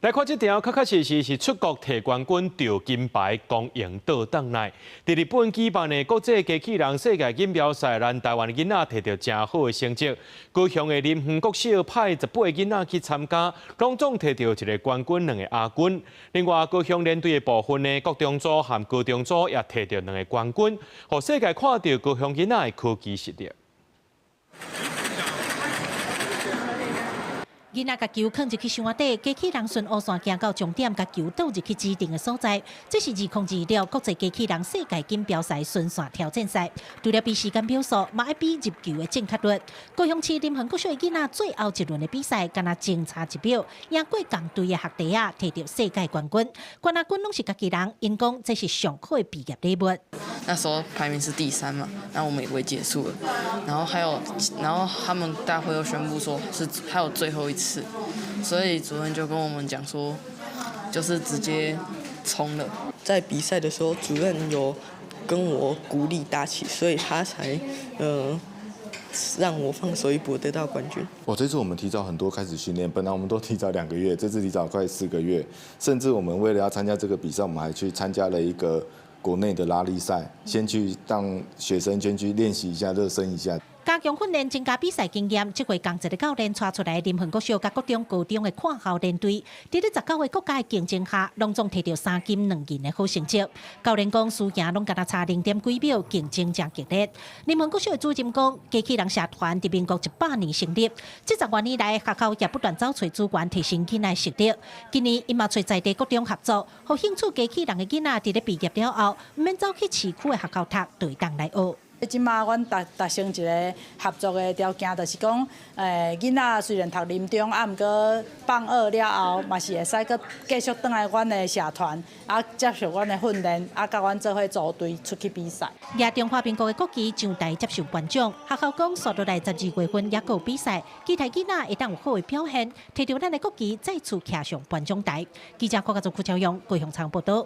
來看這條，確確實實是出國摕冠軍奪金牌，光榮倒轉來。在日本舉辦的國際機器人世界錦標賽，咱台灣囡仔摕到真好的成績。高雄的林園國小派18個囡仔去參加，攏總摕到1個冠軍、2個亞軍。另外，高雄聯隊的部分呢，國中組和高中組也摕到2個冠軍，讓世界看到高雄囡仔的科技實力。囡仔甲球放入去箱底，機器人順烏線行到終點，甲球倒入去指定的所在。這是2026國際機器人世界錦標賽順線挑戰賽。除了比時間秒數，嘛要比入球的正確率。高雄市林園國小的囡仔最後一輪的比賽，敢若淨差1秒，贏過同隊的學弟仔，摕到世界冠軍。冠亞軍攏是家己人，因講這是上好的畢業禮物。那時候排名是第3嘛，然後我們以為結束了，然後他們大會又宣布說是還有最後一次。所以主任就跟我們講說，就是直接衝了。在比賽的時候，主任有跟我鼓勵打氣，所以他才讓我放手一搏得到冠軍。這次我們提早很多開始訓練，本來我們都提早2個月，這次提早快4個月，甚至我們為了要參加這個比賽，我們還去參加了一個國內的拉力賽，先去讓學生先去練習一下、熱身一下。加強訓練，增加比賽經驗。這回同一個教練帶出來林園國小甲國中、高中的看校聯隊，在19個國家的競爭下，攏總摕到3金2銀的好成績。教練講，輸贏攏敢差0.幾秒，競爭真激烈。林園國小的主任講，機器人社團在民國100年成立，這10多年來，學校也不斷找找資源提升囡仔實力。今年，因嘛找在地國中合作，和興趣機器人的囡仔，在畢業了後，唔免走去市區的學校讀，對當來學。即馬阮達成一個合作的條件，就是講，囡仔雖然讀林中，毋過放學了後，嘛是會使閣繼續轉來阮的社團，接受阮的訓練，甲阮做伙組隊出去比賽。亞中華民國的國旗上台接受頒獎，學校講，刷落來12月份也有比賽，期待囡仔會當有好的表現，摕到咱的國旗再次騎上頒獎台。記者郭家做邱超陽、郭雄昌報道。